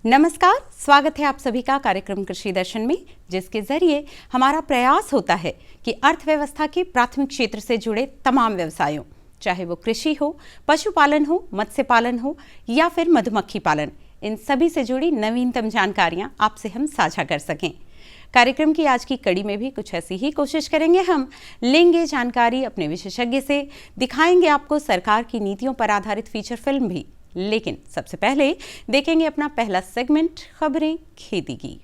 नमस्कार, स्वागत है आप सभी का कार्यक्रम कृषि दर्शन में, जिसके जरिए हमारा प्रयास होता है कि अर्थव्यवस्था के प्राथमिक क्षेत्र से जुड़े तमाम व्यवसायों, चाहे वो कृषि हो, पशुपालन हो, मत्स्य पालन हो या फिर मधुमक्खी पालन, इन सभी से जुड़ी नवीनतम जानकारियां आपसे हम साझा कर सकें। कार्यक्रम की आज की कड़ी में भी कुछ ऐसी ही कोशिश करेंगे। हम लेंगे जानकारी अपने विशेषज्ञ से, दिखाएंगे आपको सरकार की नीतियों पर आधारित फीचर फिल्म भी। लेकिन सबसे पहले देखेंगे अपना पहला सेगमेंट, खबरें खेती की।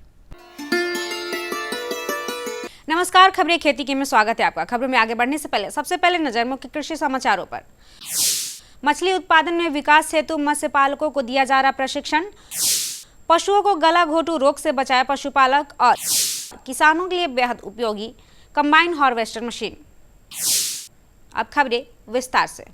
नमस्कार, खबरें खेती की में स्वागत है आपका। खबरों में आगे बढ़ने से पहले सबसे पहले नजर मुख्य कृषि समाचारों पर। मछली उत्पादन में विकास हेतु मत्स्य पालकों को दिया जा रहा प्रशिक्षण, पशुओं को गला घोटू रोग से बचाए पशुपालक और किसानों के लिए बेहद उपयोगी कंबाइन हार्वेस्टर मशीन। अब खबरें विस्तार से।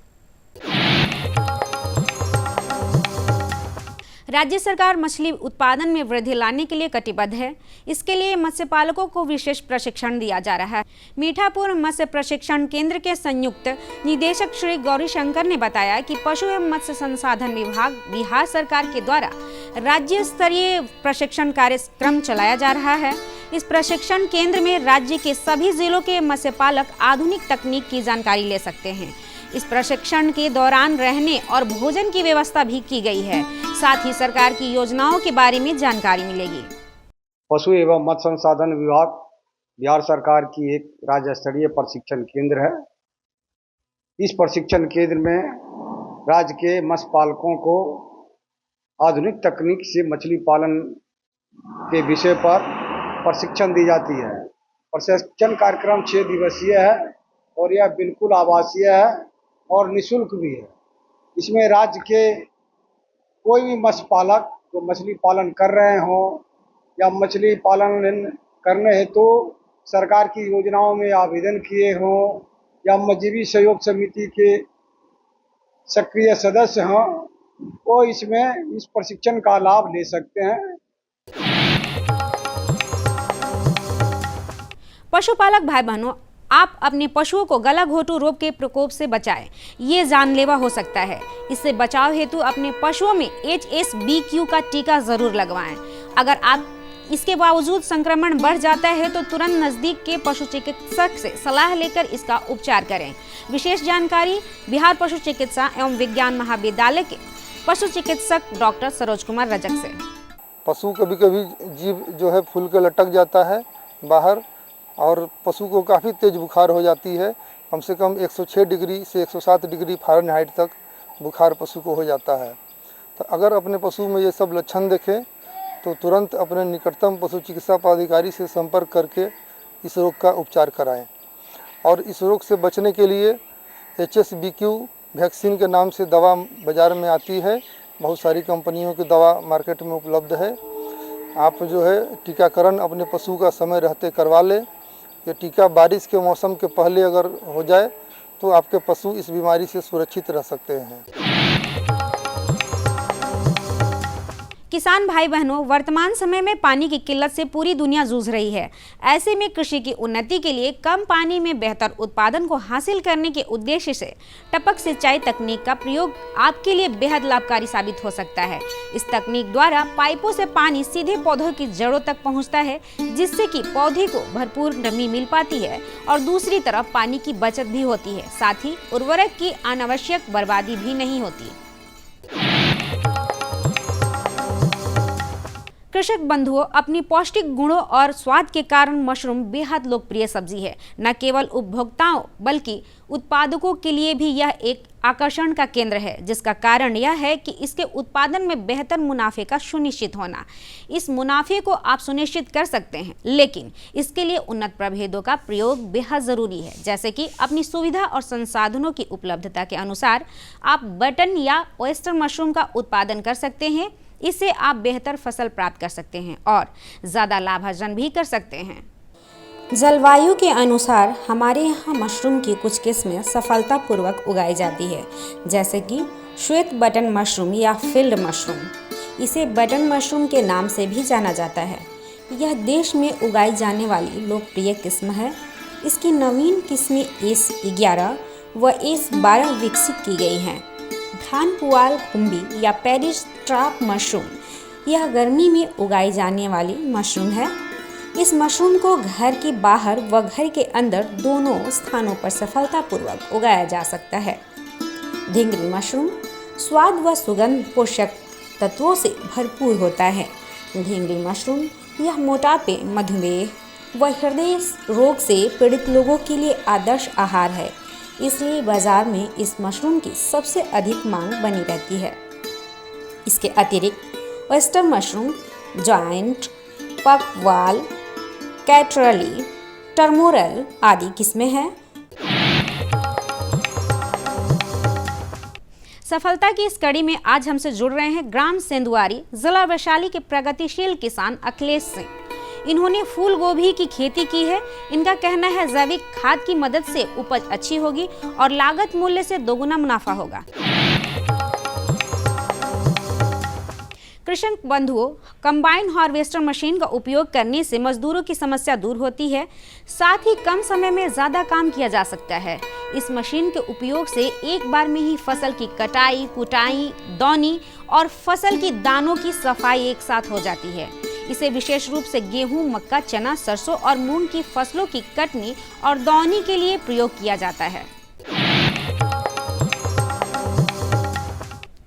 राज्य सरकार मछली उत्पादन में वृद्धि लाने के लिए कटिबद्ध है। इसके लिए मत्स्य पालकों को विशेष प्रशिक्षण दिया जा रहा है। मीठापुर मत्स्य प्रशिक्षण केंद्र के संयुक्त निदेशक श्री गौरी शंकर ने बताया कि पशु एवं मत्स्य संसाधन विभाग बिहार सरकार के द्वारा राज्य स्तरीय प्रशिक्षण कार्यक्रम चलाया जा रहा है। इस प्रशिक्षण केंद्र में राज्य के सभी जिलों के मत्स्य पालक आधुनिक तकनीक की जानकारी ले सकते हैं। इस प्रशिक्षण के दौरान रहने और भोजन की व्यवस्था भी की गई है। साथ ही सरकार की योजनाओं के बारे में जानकारी मिलेगी। पशु एवं मत्स्य संसाधन विभाग बिहार सरकार की एक राज्य स्तरीय प्रशिक्षण केंद्र है। इस प्रशिक्षण केंद्र में राज्य के मत्स्य पालकों को आधुनिक तकनीक से मछली पालन के विषय पर प्रशिक्षण दी जाती है। प्रशिक्षण कार्यक्रम 6 दिवसीय है और यह बिल्कुल आवासीय है और निःशुल्क भी है। इसमें राज्य के कोई भी मत्स्य पालक जो मछली पालन कर रहे हों या मछली पालन करने हेतु सरकार की योजनाओं में आवेदन किए हों या मजदूरी सहयोग समिति के सक्रिय सदस्य हों, वो इसमें इस प्रशिक्षण का लाभ ले सकते हैं। पशुपालक भाई बहनों, आप अपने पशुओं को गला घोटू रोग के प्रकोप से बचाएं। ये जानलेवा हो सकता है। इससे बचाव हेतु अपने पशुओं में HSV-Q का टीका जरूर लगवाएं। अगर आप इसके बावजूद संक्रमण बढ़ जाता है तो तुरंत नजदीक के पशु चिकित्सक से सलाह लेकर इसका उपचार करें। विशेष जानकारी बिहार पशु चिकित्सा एवं विज्ञान महाविद्यालय के पशु चिकित्सक डॉक्टर सरोज कुमार रजक से। पशु कभी कभी जीभ जो है फूल के लटक जाता है बाहर, और पशु को काफ़ी तेज़ बुखार हो जाती है। कम से कम 106 डिग्री से 107 डिग्री फ़ारेनहाइट तक बुखार पशु को हो जाता है। तो अगर अपने पशु में ये सब लक्षण देखें तो तुरंत अपने निकटतम पशु चिकित्सा पदाधिकारी से संपर्क करके इस रोग का उपचार कराएं। और इस रोग से बचने के लिए HSV-Q वैक्सीन के नाम से दवा बाज़ार में आती है। बहुत सारी कंपनियों की दवा मार्केट में उपलब्ध है। आप जो है टीकाकरण अपने पशु का समय रहते करवा लें। ये टीका बारिश के मौसम के पहले अगर हो जाए तो आपके पशु इस बीमारी से सुरक्षित रह सकते हैं। किसान भाई बहनों, वर्तमान समय में पानी की किल्लत से पूरी दुनिया जूझ रही है। ऐसे में कृषि की उन्नति के लिए कम पानी में बेहतर उत्पादन को हासिल करने के उद्देश्य से टपक सिंचाई तकनीक का प्रयोग आपके लिए बेहद लाभकारी साबित हो सकता है। इस तकनीक द्वारा पाइपों से पानी सीधे पौधों की जड़ों तक पहुंचता है, जिससे कि पौधे को भरपूर नमी मिल पाती है और दूसरी तरफ पानी की बचत भी होती है। साथ ही उर्वरक की अनावश्यक बर्बादी भी नहीं होती। कृषक बंधुओं, अपनी पौष्टिक गुणों और स्वाद के कारण मशरूम बेहद लोकप्रिय सब्जी है। न केवल उपभोक्ताओं बल्कि उत्पादकों के लिए भी यह एक आकर्षण का केंद्र है, जिसका कारण यह है कि इसके उत्पादन में बेहतर मुनाफे का सुनिश्चित होना। इस मुनाफे को आप सुनिश्चित कर सकते हैं, लेकिन इसके लिए उन्नत प्रभेदों का प्रयोग बेहद जरूरी है। जैसे कि अपनी सुविधा और संसाधनों की उपलब्धता के अनुसार आप बटन या ऑयस्टर मशरूम का उत्पादन कर सकते हैं। इससे आप बेहतर फसल प्राप्त कर सकते हैं और ज़्यादा लाभार्जन भी कर सकते हैं। जलवायु के अनुसार हमारे यहाँ मशरूम की कुछ किस्में सफलतापूर्वक उगाई जाती है, जैसे कि श्वेत बटन मशरूम या फील्ड मशरूम। इसे बटन मशरूम के नाम से भी जाना जाता है। यह देश में उगाई जाने वाली लोकप्रिय किस्म है। इसकी नवीन किस्में S11 व S12 विकसित की गई हैं। धान पुआल खुम्बी या पेरिस ट्रैप मशरूम यह गर्मी में उगाई जाने वाली मशरूम है। इस मशरूम को घर के बाहर व घर के अंदर दोनों स्थानों पर सफलतापूर्वक उगाया जा सकता है। ढींगरी मशरूम स्वाद व सुगंध पोषक तत्वों से भरपूर होता है। ढींगरी मशरूम यह मोटापे, मधुमेह व हृदय रोग से पीड़ित लोगों के लिए आदर्श आहार है, इसलिए बाजार में इस मशरूम की सबसे अधिक मांग बनी रहती है। इसके अतिरिक्त वेस्टर्न मशरूम, जॉइंट, पकवाल, कैटरली, टर्मोरल आदि किस्में हैं। सफलता की इस कड़ी में आज हमसे जुड़ रहे हैं ग्राम सेंधुआरी, जिला वैशाली के प्रगतिशील किसान अखिलेश सिंह। इन्होंने फूल गोभी की खेती की है। इनका कहना है जैविक खाद की मदद से उपज अच्छी होगी और लागत मूल्य से दोगुना मुनाफा होगा। कृषक बंधुओं, कंबाइन हार्वेस्टर मशीन का उपयोग करने से मजदूरों की समस्या दूर होती है, साथ ही कम समय में ज़्यादा काम किया जा सकता है। इस मशीन के उपयोग से एक बार में ही फसल की कटाई, कुटाई, दौनी और फसल की दानों की सफाई एक साथ हो जाती है। इसे विशेष रूप से गेहूं, मक्का, चना, सरसों और मूंग की फसलों की कटनी और दौनी के लिए प्रयोग किया जाता है।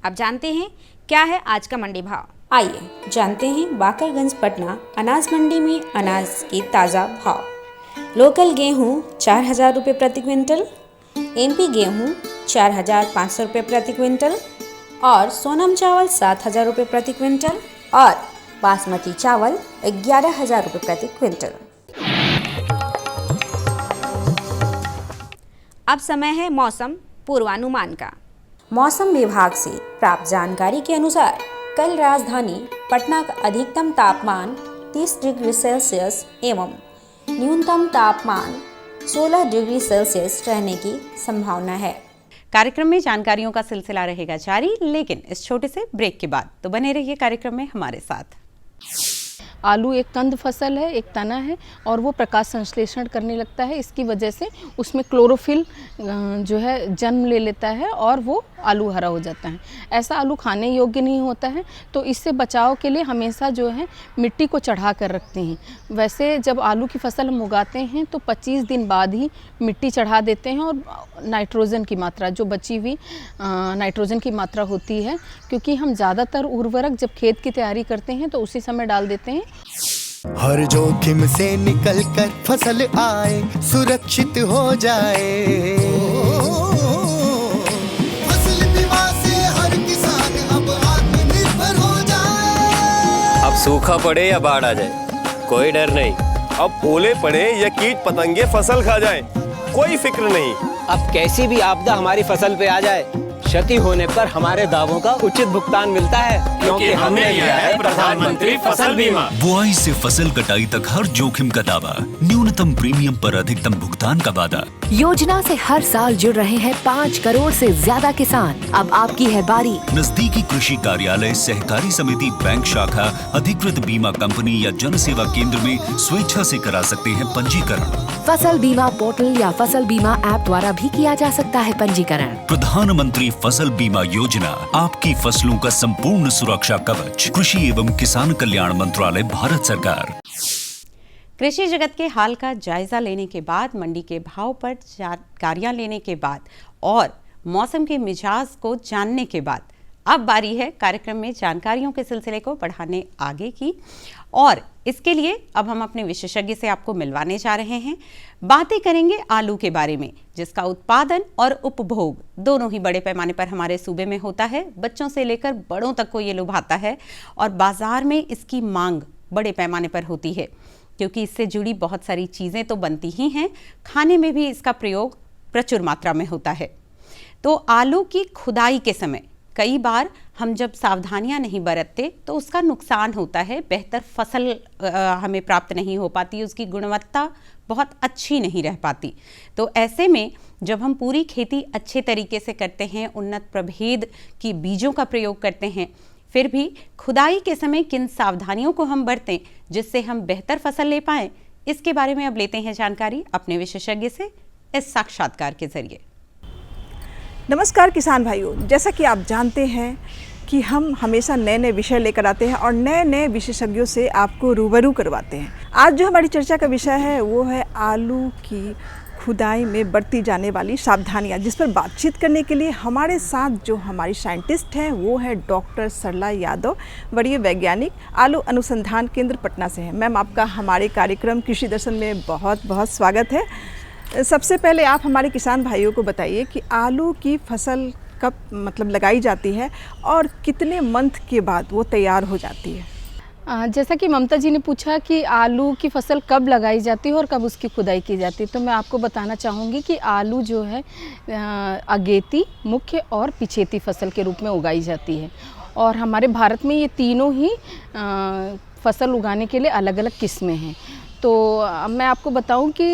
अब जानते हैं क्या है आज का मंडी भाव। आइए जानते हैं बाकरगंज पटना अनाज मंडी में अनाज के ताज़ा भाव। लोकल गेहूं 4000 रुपये प्रति क्विंटल, MP गेहूं 4500 रुपये प्रति क्विंटल और सोनम चावल 7000 रुपये प्रति क्विंटल और बासमती चावल 11000 रुपये प्रति क्विंटल। अब समय है मौसम पूर्वानुमान का। मौसम विभाग से प्राप्त जानकारी के अनुसार कल राजधानी पटना का अधिकतम तापमान 30 डिग्री सेल्सियस एवं न्यूनतम तापमान 16 डिग्री सेल्सियस रहने की संभावना है। कार्यक्रम में जानकारियों का सिलसिला रहेगा जारी, लेकिन इस छोटे से ब्रेक के बाद, तो बने रहिए कार्यक्रम में हमारे साथ। आलू एक कंद फसल है, एक तना है और वो प्रकाश संश्लेषण करने लगता है। इसकी वजह से उसमें क्लोरोफिल जो है जन्म ले लेता है और वो आलू हरा हो जाता है। ऐसा आलू खाने योग्य नहीं होता है, तो इससे बचाव के लिए हमेशा जो है मिट्टी को चढ़ा कर रखते हैं। वैसे जब आलू की फसल हम उगाते हैं तो 25 दिन बाद ही मिट्टी चढ़ा देते हैं और नाइट्रोजन की मात्रा, जो बची हुई नाइट्रोजन की मात्रा होती है, क्योंकि हम ज़्यादातर उर्वरक जब खेत की तैयारी करते हैं तो उसी समय डाल देते हैं। हर जोखिम से निकल कर फसल आए, सुरक्षित हो जाए। फसल बीमा से हर किसान अब आत्मनिर्भर हो जाए। अब सूखा पड़े या बाढ़ आ जाए, कोई डर नहीं। अब ओले पड़े या कीट पतंगे फसल खा जाए, कोई फिक्र नहीं। अब कैसी भी आपदा हमारी फसल पे आ जाए, क्षति होने पर हमारे दावों का उचित भुगतान मिलता है, क्योंकि हमने लिया है प्रधानमंत्री फसल बीमा। बुआई से फसल कटाई तक हर जोखिम का दावा, न्यूनतम प्रीमियम पर अधिकतम भुगतान का वादा। योजना से हर साल जुड़ रहे हैं 5 करोड़ से ज्यादा किसान। अब आपकी है बारी। नजदीकी कृषि कार्यालय, सहकारी समिति, बैंक शाखा, अधिकृत बीमा कंपनी या जन सेवा केंद्र में स्वेच्छा से करा सकते हैं पंजीकरण। फसल बीमा पोर्टल या फसल बीमा ऐप द्वारा भी किया जा सकता है पंजीकरण। प्रधानमंत्री फसल बीमा योजना, आपकी फसलों का संपूर्ण सुरक्षा कवच। कृषि एवं किसान कल्याण मंत्रालय, भारत सरकार। कृषि जगत के हाल का जायजा लेने के बाद, मंडी के भाव पर जानकारियां लेने के बाद और मौसम के मिजाज को जानने के बाद, अब बारी है कार्यक्रम में जानकारियों के सिलसिले को बढ़ाने आगे की। और इसके लिए अब हम अपने विशेषज्ञ से आपको मिलवाने जा रहे हैं। बातें करेंगे आलू के बारे में, जिसका उत्पादन और उपभोग दोनों ही बड़े पैमाने पर हमारे सूबे में होता है। बच्चों से लेकर बड़ों तक को ये लुभाता है और बाजार में इसकी मांग बड़े पैमाने पर होती है, क्योंकि इससे जुड़ी बहुत सारी चीज़ें तो बनती ही हैं, खाने में भी इसका प्रयोग प्रचुर मात्रा में होता है। तो आलू की खुदाई के समय कई बार हम जब सावधानियां नहीं बरतते तो उसका नुकसान होता है, बेहतर फसल हमें प्राप्त नहीं हो पाती, उसकी गुणवत्ता बहुत अच्छी नहीं रह पाती। तो ऐसे में जब हम पूरी खेती अच्छे तरीके से करते हैं, उन्नत प्रभेद की बीजों का प्रयोग करते हैं, फिर भी खुदाई के समय किन सावधानियों को हम बरतें जिससे हम बेहतर फसल ले पाएं, इसके बारे में अब लेते हैं जानकारी अपने विशेषज्ञ से इस साक्षात्कार के जरिए। नमस्कार किसान भाइयों, जैसा कि आप जानते हैं कि हम हमेशा नए नए विषय लेकर आते हैं और नए नए विशेषज्ञों से आपको रूबरू करवाते हैं। आज जो हमारी चर्चा का विषय है वो है आलू की खुदाई में बरती जाने वाली सावधानियां, जिस पर बातचीत करने के लिए हमारे साथ जो हमारी साइंटिस्ट हैं वो है डॉक्टर सरला यादव, वरीय वैज्ञानिक, आलू अनुसंधान केंद्र पटना से हैं। मैम, आपका हमारे कार्यक्रम कृषि दर्शन में बहुत बहुत स्वागत है। सबसे पहले आप हमारे किसान भाइयों को बताइए कि आलू की फसल कब लगाई जाती है और कितने मंथ के बाद वो तैयार हो जाती है। जैसा कि ममता जी ने पूछा कि आलू की फसल कब लगाई जाती है और कब उसकी खुदाई की जाती है, तो मैं आपको बताना चाहूँगी कि आलू जो है अगेती, मुख्य और पिछेती फसल के रूप में उगाई जाती है। और हमारे भारत में ये तीनों ही फसल उगाने के लिए अलग अलग किस्में हैं। तो मैं आपको बताऊं कि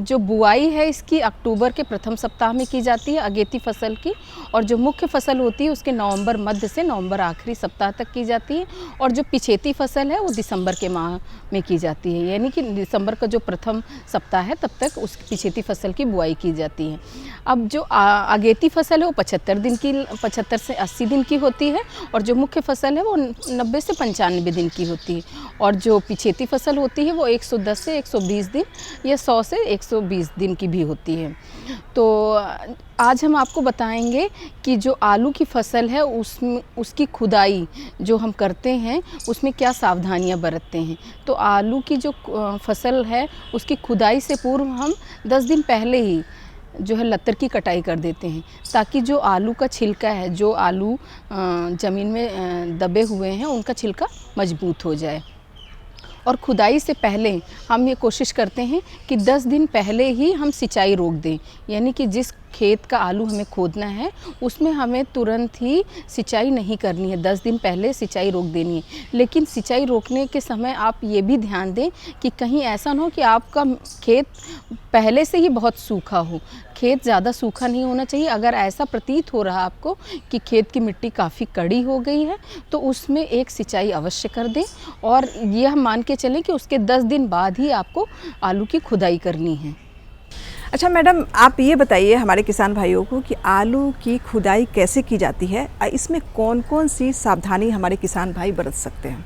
जो बुआई है इसकी अक्टूबर के प्रथम सप्ताह में की जाती है अगेती फसल की, और जो मुख्य फसल होती है उसके नवंबर मध्य से नवंबर आखिरी सप्ताह तक की जाती है, और जो पिछेती फसल है वो दिसंबर के माह में की जाती है, यानी कि दिसंबर का जो प्रथम सप्ताह है तब तक उस पिछेती फसल की बुआई की जाती है। अब जो अगेती फसल है वो 75 से 80 दिन की होती है, और जो मुख्य फसल है वो 90 से 95 दिन की होती है, और जो पिछेती फसल होती है वो 110 से 120 दिन या 100 से 120 दिन की भी होती है। तो आज हम आपको बताएंगे कि जो आलू की फसल है उसकी खुदाई जो हम करते हैं उसमें क्या सावधानियां बरतते हैं। तो आलू की जो फसल है उसकी खुदाई से पूर्व हम 10 दिन पहले ही जो है लत्तर की कटाई कर देते हैं, ताकि जो आलू का छिलका है, जो आलू ज़मीन में दबे हुए हैं उनका छिलका मजबूत हो जाए। और खुदाई से पहले हम ये कोशिश करते हैं कि 10 दिन पहले ही हम सिंचाई रोक दें, यानी कि जिस खेत का आलू हमें खोदना है उसमें हमें तुरंत ही सिंचाई नहीं करनी है, 10 दिन पहले सिंचाई रोक देनी है। लेकिन सिंचाई रोकने के समय आप ये भी ध्यान दें कि कहीं ऐसा ना हो कि आपका खेत पहले से ही बहुत सूखा हो। खेत ज़्यादा सूखा नहीं होना चाहिए। अगर ऐसा प्रतीत हो रहा आपको कि खेत की मिट्टी काफ़ी कड़ी हो गई है तो उसमें एक सिंचाई अवश्य कर दें, और यह मान के चलें कि उसके 10 दिन बाद ही आपको आलू की खुदाई करनी है। अच्छा मैडम, आप ये बताइए हमारे किसान भाइयों को कि आलू की खुदाई कैसे की जाती है, इसमें कौन कौन सी सावधानी हमारे किसान भाई बरत सकते हैं।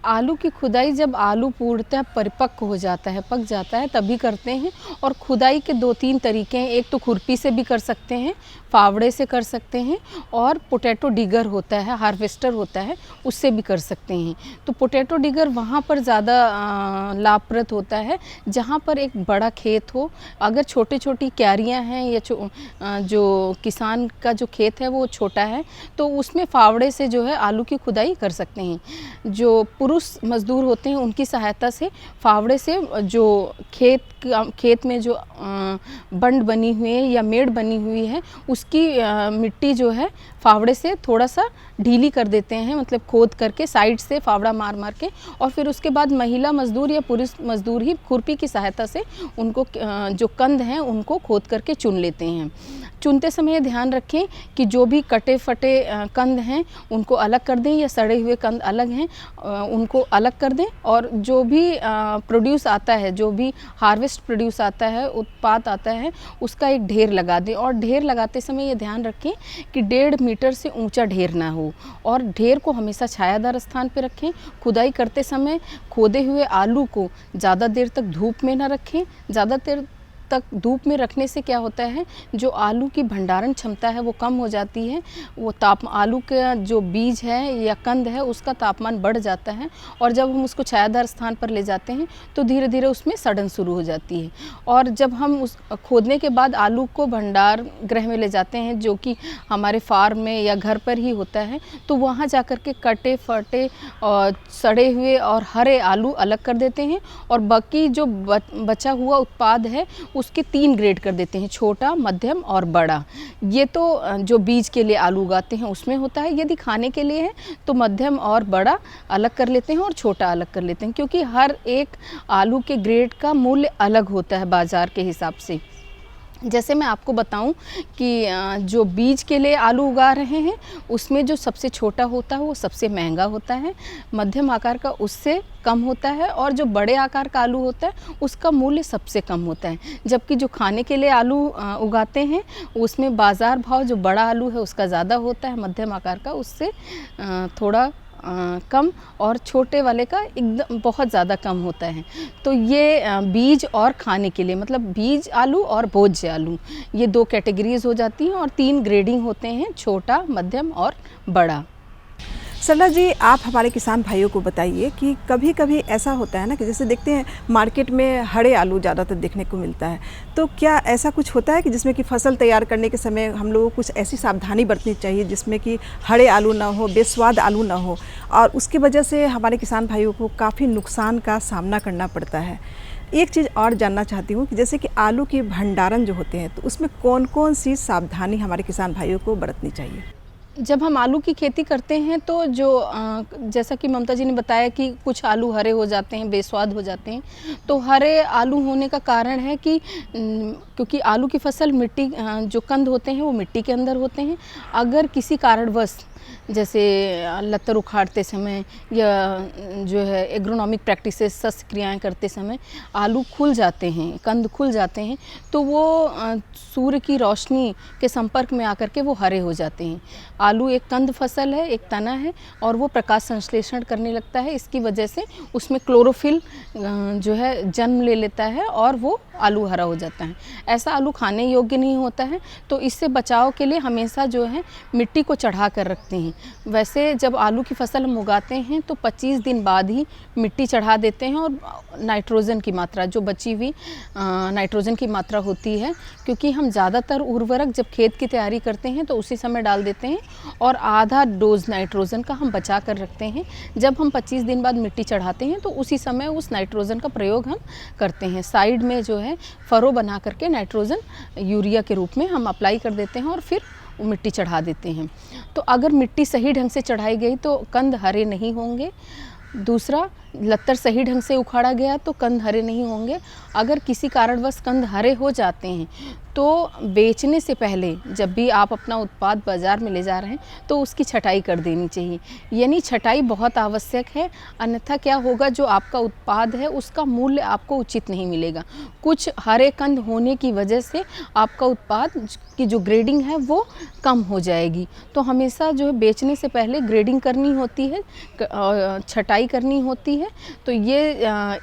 आलू की खुदाई जब आलू पूर्णतः परिपक्व हो जाता है, पक जाता है, तभी करते हैं। और खुदाई के 2-3 तरीके हैं। एक तो खुरपी से भी कर सकते हैं, फावड़े से कर सकते हैं, और पोटैटो डिगर होता है, हार्वेस्टर होता है, उससे भी कर सकते हैं। तो पोटैटो डिगर वहाँ पर ज़्यादा लाभप्रद होता है जहाँ पर एक बड़ा खेत हो। अगर छोटी छोटी क्यारियाँ हैं या जो किसान का जो खेत है वो छोटा है तो उसमें फावड़े से जो है आलू की खुदाई कर सकते हैं। जो पुरुष मजदूर होते हैं उनकी सहायता से फावड़े से जो खेत में जो बंड बनी हुई है या मेड़ बनी हुई है उसकी मिट्टी जो है फावड़े से थोड़ा सा ढीली कर देते हैं, मतलब खोद करके साइड से फावड़ा मार मार के, और फिर उसके बाद महिला मजदूर या पुरुष मजदूर ही खुरपी की सहायता से उनको जो कंद हैं उनको खोद करके चुन लेते हैं। चुनते समय ध्यान रखें कि जो भी कटे फटे कंद हैं उनको अलग कर दें, या सड़े हुए कंद अलग हैं उनको अलग कर दें, और जो भी प्रोड्यूस आता है, जो भी हार्वेस्ट प्रोड्यूस आता है, उत्पाद आता है, उसका एक ढेर लगा दें। और ढेर लगाते समय ये ध्यान रखें कि 1.5 मीटर से ऊंचा ढेर ना हो, और ढेर को हमेशा छायादार स्थान पर रखें। खुदाई करते समय खोदे हुए आलू को ज़्यादा देर तक धूप में ना रखें। ज़्यादा देर तक धूप में रखने से क्या होता है, जो आलू की भंडारण क्षमता है वो कम हो जाती है। वो आलू का जो बीज है या कंद है उसका तापमान बढ़ जाता है, और जब हम उसको छायादार स्थान पर ले जाते हैं तो धीरे धीरे उसमें सड़न शुरू हो जाती है। और जब हम उस खोदने के बाद आलू को भंडार गृह में ले जाते हैं, जो कि हमारे फार्म में या घर पर ही होता है, तो वहाँ जा कर के कटे फटे और सड़े हुए और हरे आलू अलग कर देते हैं, और बाकी जो बचा हुआ उत्पाद है उसके 3 ग्रेड कर देते हैं, छोटा, मध्यम और बड़ा। ये तो जो बीज के लिए आलू उगाते हैं उसमें होता है। यदि खाने के लिए है तो मध्यम और बड़ा अलग कर लेते हैं और छोटा अलग कर लेते हैं, क्योंकि हर एक आलू के ग्रेड का मूल्य अलग होता है बाज़ार के हिसाब से। जैसे मैं आपको बताऊं कि जो बीज के लिए आलू उगा रहे हैं उसमें जो सबसे छोटा होता है वो सबसे महंगा होता है, मध्यम आकार का उससे कम होता है और जो बड़े आकार का आलू होता है उसका मूल्य सबसे कम होता है। जबकि जो खाने के लिए आलू उगाते हैं उसमें बाज़ार भाव जो बड़ा आलू है उसका ज़्यादा होता है, मध्यम आकार का उससे थोड़ा कम और छोटे वाले का एकदम बहुत ज़्यादा कम होता है। तो ये बीज और खाने के लिए मतलब बीज आलू और भोज्य आलू ये 2 कैटेगरीज हो जाती हैं और 3 ग्रेडिंग होते हैं, छोटा, मध्यम और बड़ा। सरला जी, आप हमारे किसान भाइयों को बताइए कि कभी कभी ऐसा होता है ना कि जैसे देखते हैं मार्केट में हरे आलू ज़्यादातर देखने को मिलता है, तो क्या ऐसा कुछ होता है कि जिसमें कि फसल तैयार करने के समय हम लोगों को कुछ ऐसी सावधानी बरतनी चाहिए जिसमें कि हरे आलू ना हो, बेस्वाद आलू ना हो, और उसकी वजह से हमारे किसान भाइयों को काफ़ी नुकसान का सामना करना पड़ता है। एक चीज़ और जानना चाहती हूँ कि जैसे कि आलू के भंडारण जो होते हैं तो उसमें कौन कौन सी सावधानी हमारे किसान भाइयों को बरतनी चाहिए? जब हम आलू की खेती करते हैं तो जो जैसा कि ममता जी ने बताया कि कुछ आलू हरे हो जाते हैं, बेस्वाद हो जाते हैं, तो हरे आलू होने का कारण है कि क्योंकि आलू की फसल मिट्टी जो कंद होते हैं वो मिट्टी के अंदर होते हैं। अगर किसी कारणवश जैसे लतर उखाड़ते समय या जो है एग्रोनॉमिक प्रैक्टिसेस शस्त्र क्रियाएँ करते समय आलू खुल जाते हैं, कंद खुल जाते हैं, तो वो सूर्य की रोशनी के संपर्क में आकर के वो हरे हो जाते हैं। आलू एक कंद फसल है, एक तना है और वो प्रकाश संश्लेषण करने लगता है। इसकी वजह से उसमें क्लोरोफिल जो है जन्म ले लेता है और वो आलू हरा हो जाता है। ऐसा आलू खाने योग्य नहीं होता है, तो इससे बचाव के लिए हमेशा जो है मिट्टी को चढ़ा कर रखते हैं। वैसे जब आलू की फसल हम उगाते हैं तो 25 दिन बाद ही मिट्टी चढ़ा देते हैं और नाइट्रोजन की मात्रा जो बची हुई नाइट्रोजन की मात्रा होती है, क्योंकि हम ज़्यादातर उर्वरक जब खेत की तैयारी करते हैं तो उसी समय डाल देते हैं और आधा डोज नाइट्रोजन का हम बचा कर रखते हैं। जब हम 25 दिन बाद मिट्टी चढ़ाते हैं तो उसी समय उस नाइट्रोजन का प्रयोग हम करते हैं। साइड में जो है फरो बना करके नाइट्रोजन यूरिया के रूप में हम अप्लाई कर देते हैं और फिर मिट्टी चढ़ा देते हैं। तो अगर मिट्टी सही ढंग से चढ़ाई गई तो कंद हरे नहीं होंगे। दूसरा, लत्तर सही ढंग से उखाड़ा गया तो कंद हरे नहीं होंगे। अगर किसी कारणवश कंद हरे हो जाते हैं तो बेचने से पहले जब भी आप अपना उत्पाद बाज़ार में ले जा रहे हैं तो उसकी छटाई कर देनी चाहिए, यानी छटाई बहुत आवश्यक है। अन्यथा क्या होगा, जो आपका उत्पाद है उसका मूल्य आपको उचित नहीं मिलेगा। कुछ हरे कंद होने की वजह से आपका उत्पाद की जो ग्रेडिंग है वो कम हो जाएगी। तो हमेशा जो है बेचने से पहले ग्रेडिंग करनी होती है, छटाई करनी होती है। तो ये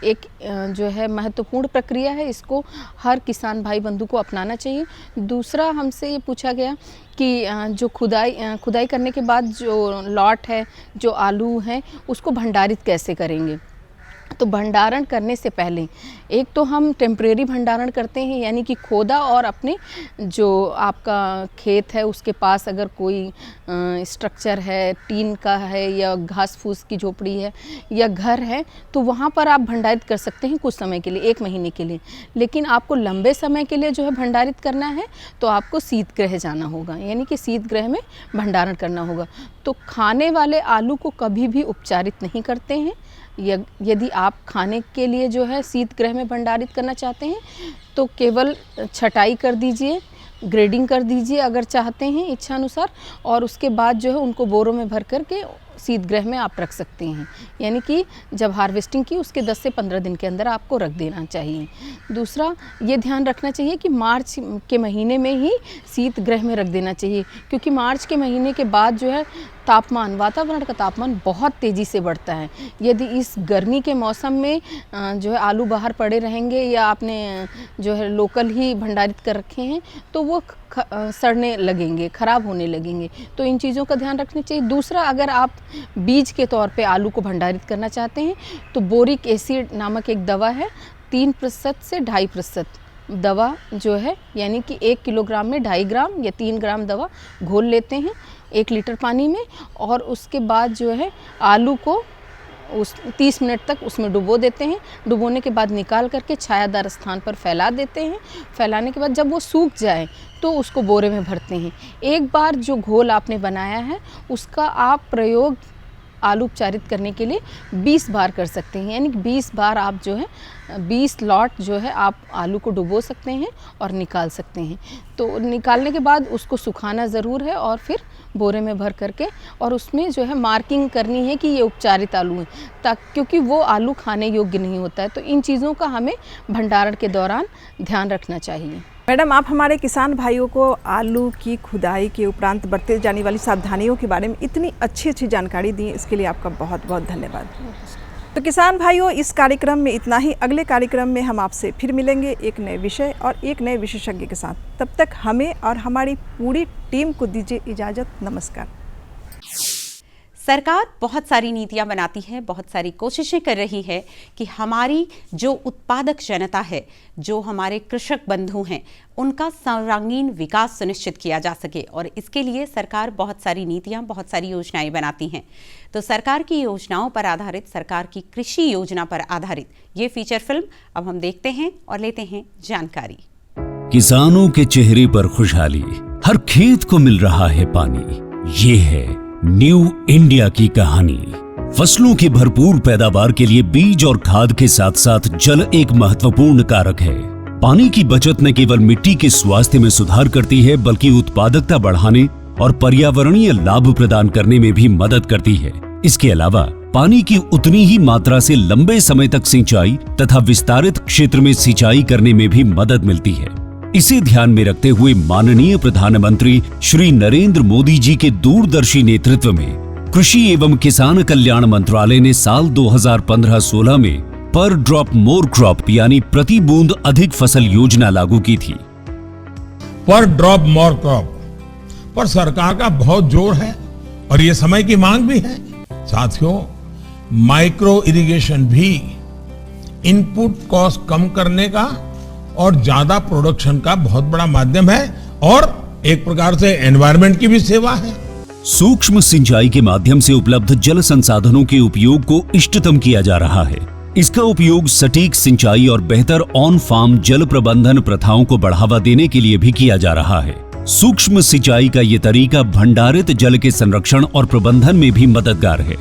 एक जो है महत्वपूर्ण प्रक्रिया है, इसको हर किसान भाई बंधु को अपनाना चाहिए। दूसरा, हमसे ये पूछा गया कि जो खुदाई करने के बाद जो लॉट है, जो आलू हैं, उसको भंडारित कैसे करेंगे। तो भंडारण करने से पहले एक तो हम टेम्परेरी भंडारण करते हैं, यानी कि खोदा और अपने जो आपका खेत है उसके पास अगर कोई स्ट्रक्चर है, टीन का है या घास फूस की झोपड़ी है या घर है, तो वहाँ पर आप भंडारित कर सकते हैं कुछ समय के लिए, 1 महीने के लिए। लेकिन आपको लंबे समय के लिए जो है भंडारित करना है तो आपको शीतगृह जाना होगा, यानी कि शीतगृह में भंडारण करना होगा। तो खाने वाले आलू को कभी भी उपचारित नहीं करते हैं। यदि आप खाने के लिए जो है शीतगृह में भंडारित करना चाहते हैं तो केवल छटाई कर दीजिए, ग्रेडिंग कर दीजिए अगर चाहते हैं इच्छा अनुसार, और उसके बाद जो है उनको बोरों में भर कर के शीतगृह में आप रख सकते हैं। यानी कि जब हार्वेस्टिंग की उसके 10 से 15 दिन के अंदर आपको रख देना चाहिए। दूसरा, ये ध्यान रखना चाहिए कि मार्च के महीने में ही शीतगृह में रख देना चाहिए, क्योंकि मार्च के महीने के बाद जो है वातावरण का तापमान बहुत तेज़ी से बढ़ता है। यदि इस गर्मी के मौसम में जो है आलू बाहर पड़े रहेंगे या आपने जो है लोकल ही भंडारित कर रखे हैं तो वो सड़ने लगेंगे, ख़राब होने लगेंगे। तो इन चीज़ों का ध्यान रखना चाहिए। दूसरा, अगर आप बीज के तौर पे आलू को भंडारित करना चाहते हैं तो बोरिक एसिड नामक एक दवा है, 3% से 2.5% दवा जो है, यानी कि 1 किलोग्राम में 2.5 ग्राम या 3 ग्राम दवा घोल लेते हैं 1 लीटर पानी में, और उसके बाद जो है आलू को 30 मिनट तक उसमें डुबो देते हैं। डुबोने के बाद निकाल करके छायादार स्थान पर फैला देते हैं। फैलाने के बाद जब वो सूख जाए तो उसको बोरे में भरते हैं। एक बार जो घोल आपने बनाया है उसका आप प्रयोग आलू उपचारित करने के लिए 20 बार कर सकते हैं, यानी 20 बार आप जो है 20 लॉट जो है आप आलू को डुबो सकते हैं और निकाल सकते हैं। तो निकालने के बाद उसको सुखाना ज़रूर है और फिर बोरे में भर करके और उसमें जो है मार्किंग करनी है कि ये उपचारित आलू है, क्योंकि वो आलू खाने योग्य नहीं होता है। तो इन चीज़ों का हमें भंडारण के दौरान ध्यान रखना चाहिए। मैडम, आप हमारे किसान भाइयों को आलू की खुदाई के उपरांत बरते जाने वाली सावधानियों के बारे में इतनी अच्छी जानकारी दी, इसके लिए आपका बहुत बहुत धन्यवाद। तो किसान भाइयों, इस कार्यक्रम में इतना ही। अगले कार्यक्रम में हम आपसे फिर मिलेंगे एक नए विषय और एक नए विशेषज्ञ के साथ। तब तक हमें और हमारी पूरी टीम को दीजिए इजाज़त। नमस्कार। सरकार बहुत सारी नीतियां बनाती है, बहुत सारी कोशिशें कर रही है कि हमारी जो उत्पादक जनता है, जो हमारे कृषक बंधु हैं, उनका सर्वांगीण विकास सुनिश्चित किया जा सके। और इसके लिए सरकार बहुत सारी नीतियां, बहुत सारी योजनाएं बनाती हैं। तो सरकार की योजनाओं पर आधारित, सरकार की कृषि योजना पर आधारित ये फीचर फिल्म अब हम देखते हैं और लेते हैं जानकारी। किसानों के चेहरे पर खुशहाली, हर खेत को मिल रहा है पानी। ये है न्यू इंडिया की कहानी। फसलों की भरपूर पैदावार के लिए बीज और खाद के साथ साथ जल एक महत्वपूर्ण कारक है। पानी की बचत न केवल मिट्टी के स्वास्थ्य में सुधार करती है, बल्कि उत्पादकता बढ़ाने और पर्यावरणीय लाभ प्रदान करने में भी मदद करती है। इसके अलावा पानी की उतनी ही मात्रा से लंबे समय तक सिंचाई तथा विस्तारित क्षेत्र में सिंचाई करने में भी मदद मिलती है। इसे ध्यान में रखते हुए माननीय प्रधानमंत्री श्री नरेंद्र मोदी जी के दूरदर्शी नेतृत्व में कृषि एवं किसान कल्याण मंत्रालय ने साल 2015-16 में पर ड्रॉप मोर क्रॉप यानी प्रति बूंद अधिक फसल योजना लागू की थी। पर ड्रॉप मोर क्रॉप पर सरकार का बहुत जोर है और ये समय की मांग भी है। साथियों, माइक्रो इरिगेशन भी इनपुट कॉस्ट कम करने का और ज्यादा प्रोडक्शन का बहुत बड़ा माध्यम है और एक प्रकार से एनवायरनमेंट की भी सेवा है। सूक्ष्म सिंचाई के माध्यम से उपलब्ध जल संसाधनों के उपयोग को इष्टतम किया जा रहा है। इसका उपयोग सटीक सिंचाई और बेहतर ऑन फार्म जल प्रबंधन प्रथाओं को बढ़ावा देने के लिए भी किया जा रहा है। सूक्ष्म सिंचाई का ये तरीका भंडारित जल के संरक्षण और प्रबंधन में भी मददगार है।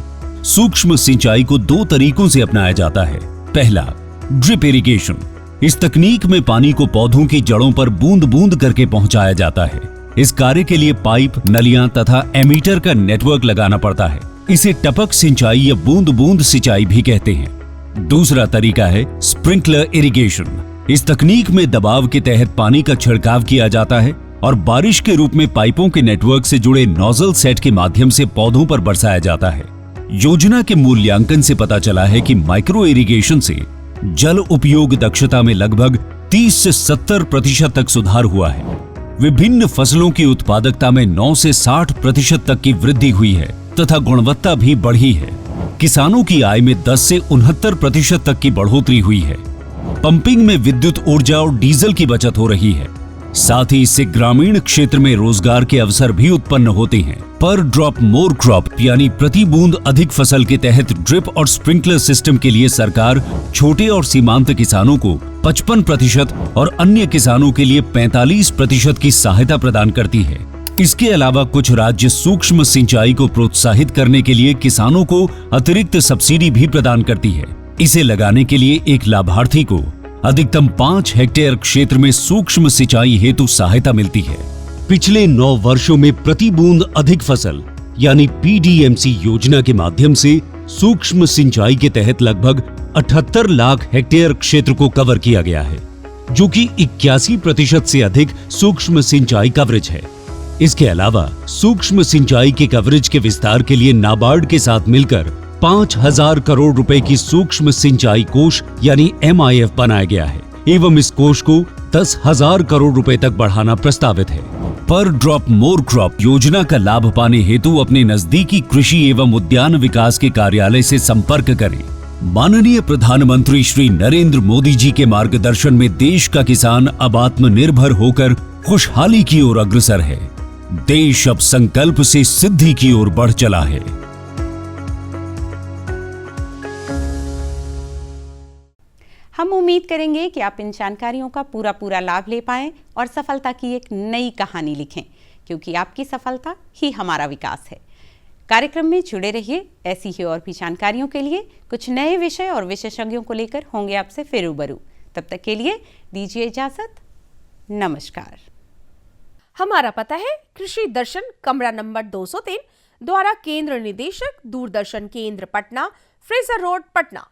सूक्ष्म सिंचाई को 2 तरीकों से अपनाया जाता है। पहला, ड्रिप इरिगेशन। इस तकनीक में पानी को पौधों की जड़ों पर बूंद बूंद करके पहुंचाया जाता है। इस कार्य के लिए पाइप, नलियां तथा एमीटर का नेटवर्क लगाना पड़ता है। इसे टपक सिंचाई या बूंद बूंद सिंचाई भी कहते हैं। दूसरा तरीका है स्प्रिंकलर इरिगेशन। इस तकनीक में दबाव के तहत पानी का छिड़काव किया जाता है और बारिश के रूप में पाइपों के नेटवर्क से जुड़े नोजल सेट के माध्यम से पौधों पर बरसाया जाता है। योजना के मूल्यांकन से पता चला है कि माइक्रो इरिगेशन से जल उपयोग दक्षता में लगभग 30 से 70% तक सुधार हुआ है। विभिन्न फसलों की उत्पादकता में 9 से 60% तक की वृद्धि हुई है तथा गुणवत्ता भी बढ़ी है। किसानों की आय में 10 से 69% तक की बढ़ोतरी हुई है। पंपिंग में विद्युत ऊर्जा और डीजल की बचत हो रही है। साथ ही इससे ग्रामीण क्षेत्र में रोजगार के अवसर भी उत्पन्न होते हैं। पर ड्रॉप मोर क्रॉप यानी प्रति बूंद अधिक फसल के तहत ड्रिप और स्प्रिंकलर सिस्टम के लिए सरकार छोटे और सीमांत किसानों को 55% और अन्य किसानों के लिए 45% की सहायता प्रदान करती है। इसके अलावा कुछ राज्य सूक्ष्म सिंचाई को प्रोत्साहित करने के लिए किसानों को अतिरिक्त सब्सिडी भी प्रदान करती है। इसे लगाने के लिए एक लाभार्थी को अधिकतम 5 हेक्टेयर क्षेत्र में सूक्ष्म सिंचाई हेतु सहायता मिलती है। पिछले 9 वर्षों में प्रति बूंद अधिक फसल यानी पीडीएमसी योजना के माध्यम से सूक्ष्म सिंचाई के तहत लगभग 78 लाख हेक्टेयर क्षेत्र को कवर किया गया है, जो कि 81% से अधिक सूक्ष्म सिंचाई कवरेज है। इसके अलावा सूक्ष्म सिंचाई के कवरेज के विस्तार के लिए नाबार्ड के साथ मिलकर 5,000 करोड़ रुपए की सूक्ष्म सिंचाई कोष यानी MIF बनाया गया है एवं इस कोष को 10,000 करोड़ रुपए तक बढ़ाना प्रस्तावित है। पर ड्रॉप मोर क्रॉप योजना का लाभ पाने हेतु अपने नजदीकी कृषि एवं उद्यान विकास के कार्यालय से संपर्क करें। माननीय प्रधानमंत्री श्री नरेंद्र मोदी जी के मार्गदर्शन में देश का किसान अब आत्मनिर्भर होकर खुशहाली की ओर अग्रसर है। देश अब संकल्प से सिद्धि की ओर बढ़ चला है। हम उम्मीद करेंगे कि आप इन जानकारियों का पूरा लाभ ले पाएं और सफलता की एक नई कहानी लिखें, क्योंकि आपकी सफलता ही हमारा विकास है। कार्यक्रम में जुड़े रहिए। ऐसी ही और भी जानकारियों के लिए कुछ नए विषय और विशेषज्ञों को लेकर होंगे आपसे फिर रूबरू। तब तक के लिए दीजिए इजाजत। नमस्कार। हमारा पता है कृषि दर्शन, कमरा नंबर 203, द्वारा केंद्र निदेशक, दूरदर्शन केंद्र पटना, फ्रेजर रोड, पटना।